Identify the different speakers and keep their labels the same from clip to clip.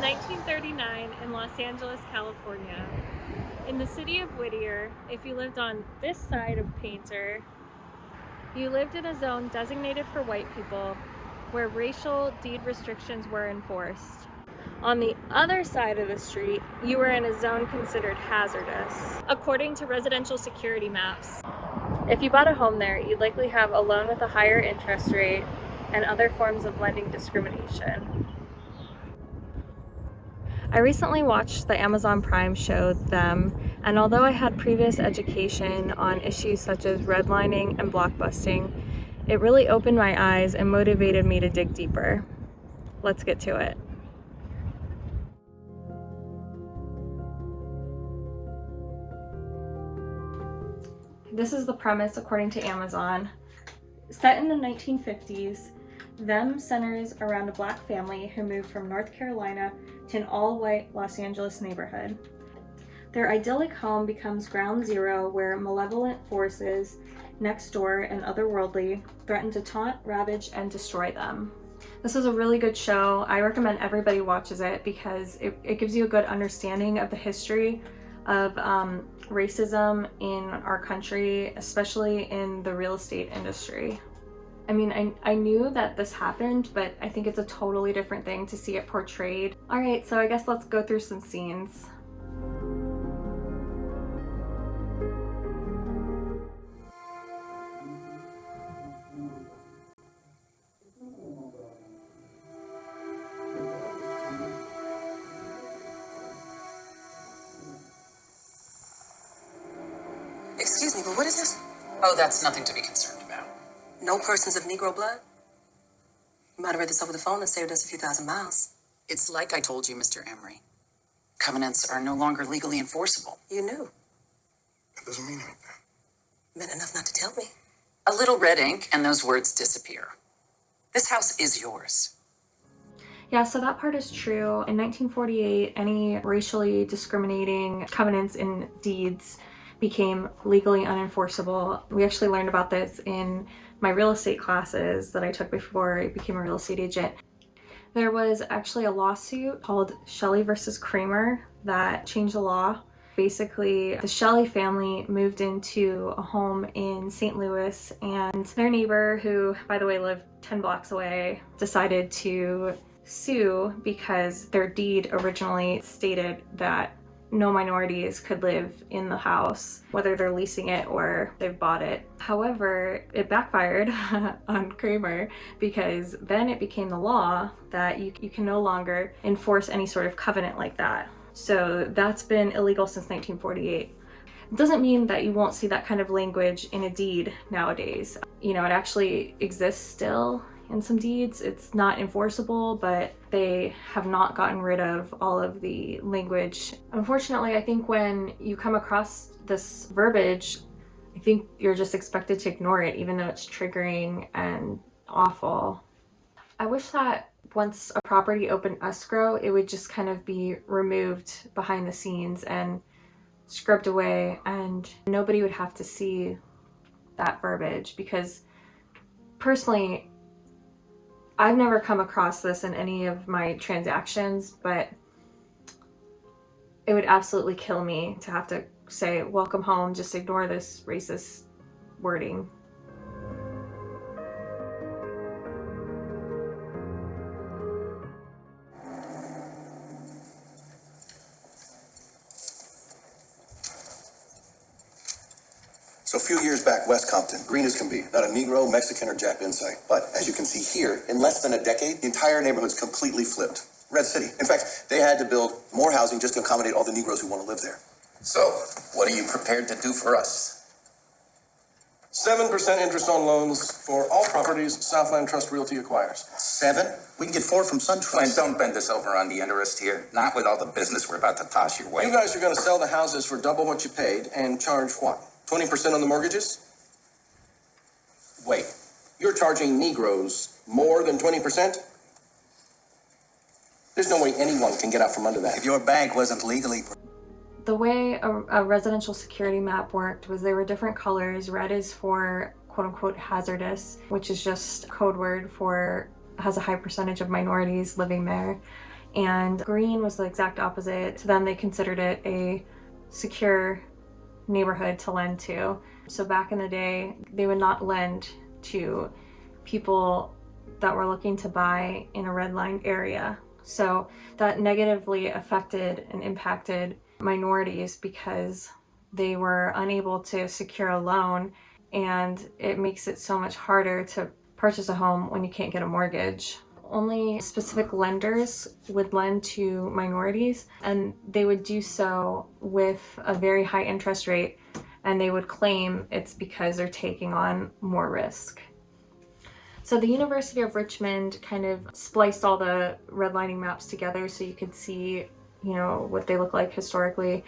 Speaker 1: 1939 in Los Angeles, California. In the city of Whittier, if you lived on this side of Painter, you lived in a zone designated for white people where racial deed restrictions were enforced. On the other side of the street, you were in a zone considered hazardous. According to residential security maps, if you bought a home there, you'd likely have a loan with a higher interest rate and other forms of lending discrimination. I recently watched the Amazon Prime show Them, and although I had previous education on issues such as redlining and blockbusting, it really opened my eyes and motivated me to dig deeper. Let's get to it. This is the premise according to Amazon. Set in the 1950s, Them centers around a black family who moved from North Carolina to an all-white Los Angeles neighborhood. Their idyllic home becomes ground zero where malevolent forces next door and otherworldly threaten to taunt, ravage, and destroy them. This is a really good show. I recommend everybody watches it because it gives you a good understanding of the history of racism in our country, especially in the real estate industry. I mean, I knew that this happened, but I think it's a totally different thing to see it portrayed. All right, so I guess let's go through some scenes.
Speaker 2: Excuse me, but what is this?
Speaker 3: Oh, that's nothing to be concerned about.
Speaker 2: No persons of Negro blood? You might have read this over the phone and saved us a few thousand miles.
Speaker 3: It's like I told you, Mr. Emery. Covenants are no longer legally enforceable.
Speaker 2: You knew.
Speaker 4: That doesn't mean anything.
Speaker 2: Meant enough not to tell me.
Speaker 3: A little red ink and those words disappear. This house is yours.
Speaker 1: Yeah, so that part is true. In 1948, any racially discriminating covenants in deeds became legally unenforceable. We actually learned about this in my real estate classes that I took before I became a real estate agent. There was actually a lawsuit called Shelley versus Kramer that changed the law. Basically, the Shelley family moved into a home in St. Louis, and their neighbor, who, by the way, lived 10 blocks away, decided to sue because their deed originally stated that no minorities could live in the house, whether they're leasing it or they've bought it. However, it backfired on Kramer because then it became the law that you can no longer enforce any sort of covenant like that. So that's been illegal since 1948. It doesn't mean that you won't see that kind of language in a deed nowadays. You know, it actually exists still in some deeds. It's not enforceable, but they have not gotten rid of all of the language. Unfortunately, I think when you come across this verbiage, I think you're just expected to ignore it, even though it's triggering and awful. I wish that once a property opened escrow, it would just kind of be removed behind the scenes and scrubbed away, and nobody would have to see that verbiage, because personally, I've never come across this in any of my transactions, but it would absolutely kill me to have to say, welcome home, just ignore this racist wording.
Speaker 4: So a few years back, West Compton, green as can be, not a Negro, Mexican, or Jap in sight. But as you can see here, in less than a decade, the entire neighborhood's completely flipped. Red city. In fact, they had to build more housing just to accommodate all the Negroes who want to live there.
Speaker 5: So, what are you prepared to do for us?
Speaker 6: 7% interest on loans for all properties Southland Trust Realty acquires.
Speaker 5: 7? We can get 4 from SunTrust. Don't bend us over on the interest here. Not with all the business we're about to toss your way.
Speaker 6: You guys are going to sell the houses for double what you paid and charge what? 20% on the mortgages? Wait, you're charging Negroes more than 20%? There's no way anyone can get out from under that.
Speaker 5: If your bank wasn't legally...
Speaker 1: The way a residential security map worked was there were different colors. Red is for quote-unquote hazardous, which is just code word for has a high percentage of minorities living there. And green was the exact opposite. To them, they considered it a secure neighborhood to lend to. So back in the day, they would not lend to people that were looking to buy in a redlined area. So that negatively affected and impacted minorities because they were unable to secure a loan, and it makes it so much harder to purchase a home when you can't get a mortgage. Only specific lenders would lend to minorities, and they would do so with a very high interest rate, and they would claim it's because they're taking on more risk. So the University of Richmond kind of spliced all the redlining maps together so you could see, what they look like historically.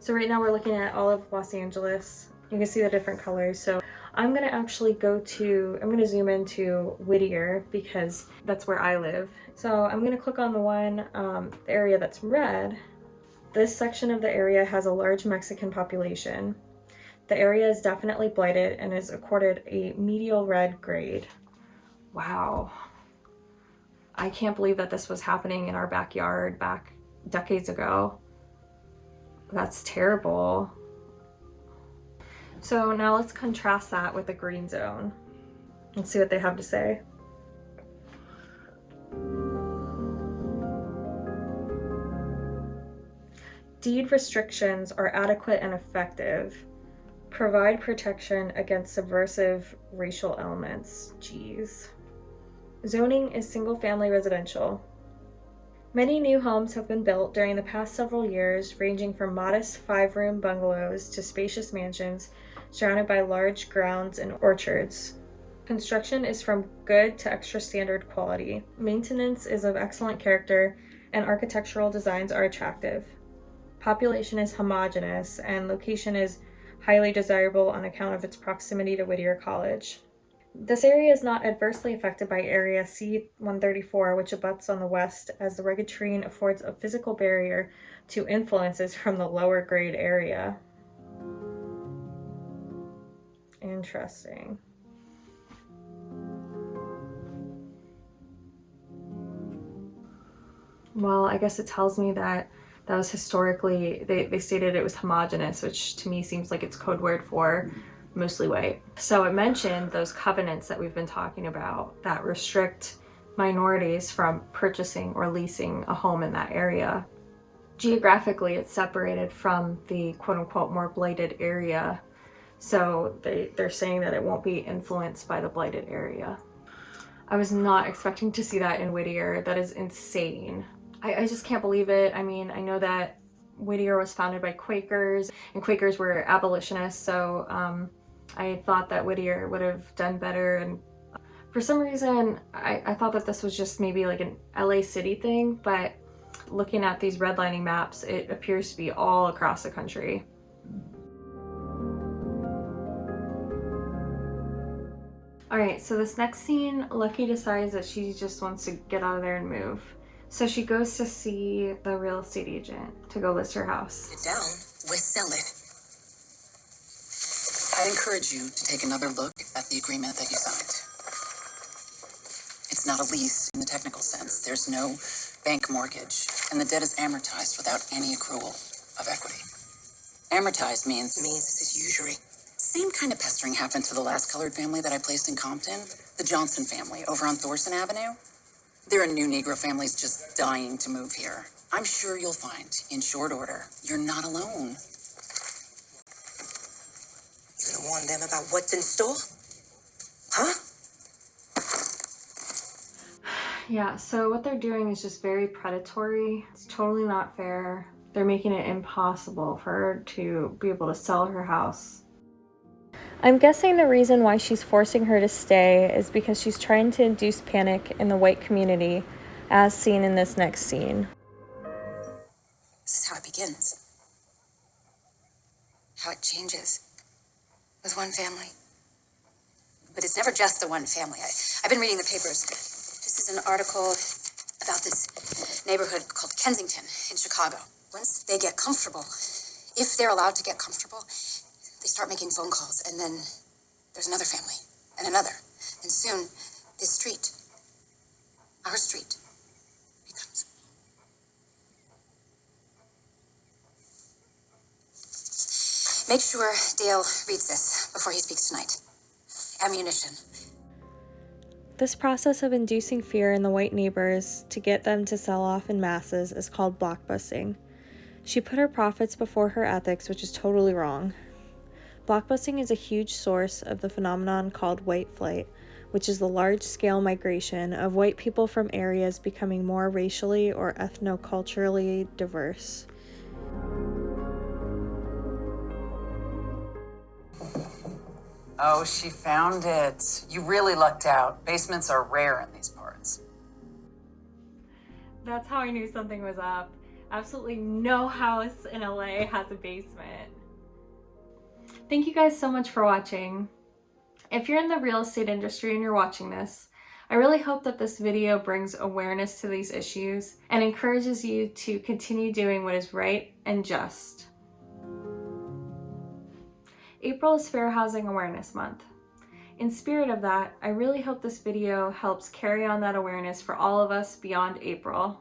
Speaker 1: So right now we're looking at all of Los Angeles. You can see the different colors. So I'm gonna actually I'm gonna zoom into Whittier because that's where I live. So I'm gonna click on the one, the area that's red. This section of the area has a large Mexican population. The area is definitely blighted and is accorded a medial red grade. Wow. I can't believe that this was happening in our backyard back decades ago. That's terrible. So now let's contrast that with the green zone and see what they have to say. Deed restrictions are adequate and effective. Provide protection against subversive racial elements. Jeez. Zoning is single-family residential. Many new homes have been built during the past several years, ranging from modest 5-room bungalows to spacious mansions surrounded by large grounds and orchards. Construction is from good to extra standard quality. Maintenance is of excellent character, and architectural designs are attractive. Population is homogeneous, and location is highly desirable on account of its proximity to Whittier College. This area is not adversely affected by Area C-134, which abuts on the west, as the rugged terrain affords a physical barrier to influences from the lower grade area. Interesting. Well, I guess it tells me that was historically, they stated it was homogeneous, which to me seems like it's code word for mostly white. So it mentioned those covenants that we've been talking about that restrict minorities from purchasing or leasing a home in that area. Geographically, it's separated from the quote-unquote more blighted area. So they're saying that it won't be influenced by the blighted area. I was not expecting to see that in Whittier. That is insane. I just can't believe it. I mean, I know that Whittier was founded by Quakers, and Quakers were abolitionists, so I thought that Whittier would have done better. And for some reason, I thought that this was just maybe like an LA City thing, but looking at these redlining maps, it appears to be all across the country. Alright, so this next scene, Lucky decides that she just wants to get out of there and move. So she goes to see the real estate agent to go list her house.
Speaker 2: Sit down. We're selling.
Speaker 3: I'd encourage you to take another look at the agreement that you signed. It's not a lease in the technical sense. There's no bank mortgage, and the debt is amortized without any accrual of equity. Amortized means
Speaker 2: This is usury.
Speaker 3: same kind of pestering happened to the last colored family that I placed in Compton, the Johnson family over on Thorson Avenue. There are new Negro families just dying to move here. I'm sure you'll find, in short order, you're not alone.
Speaker 2: You gonna warn them about what's in store? Huh?
Speaker 1: Yeah, so what they're doing is just very predatory. It's totally not fair. They're making it impossible for her to be able to sell her house. I'm guessing the reason why she's forcing her to stay is because she's trying to induce panic in the white community, as seen in this next scene.
Speaker 2: This is how it begins. How it changes with one family. But it's never just the one family. I've been reading the papers. This is an article about this neighborhood called Kensington in Chicago. Once they get comfortable, if they're allowed to get comfortable, they start making phone calls, and then there's another family, and another. And soon, this street, our street, becomes Make sure Dale reads this before he speaks tonight. Ammunition.
Speaker 1: This process of inducing fear in the white neighbors to get them to sell off in masses is called blockbusting. She put her profits before her ethics, which is totally wrong. Blockbusting is a huge source of the phenomenon called white flight, which is the large-scale migration of white people from areas becoming more racially or ethnoculturally diverse.
Speaker 3: Oh, she found it. You really lucked out. Basements are rare in these parts.
Speaker 1: That's how I knew something was up. Absolutely no house in LA has a basement. Thank you guys so much for watching. If you're in the real estate industry and you're watching this, I really hope that this video brings awareness to these issues and encourages you to continue doing what is right and just. April is Fair Housing Awareness Month. In spirit of that, I really hope this video helps carry on that awareness for all of us beyond April.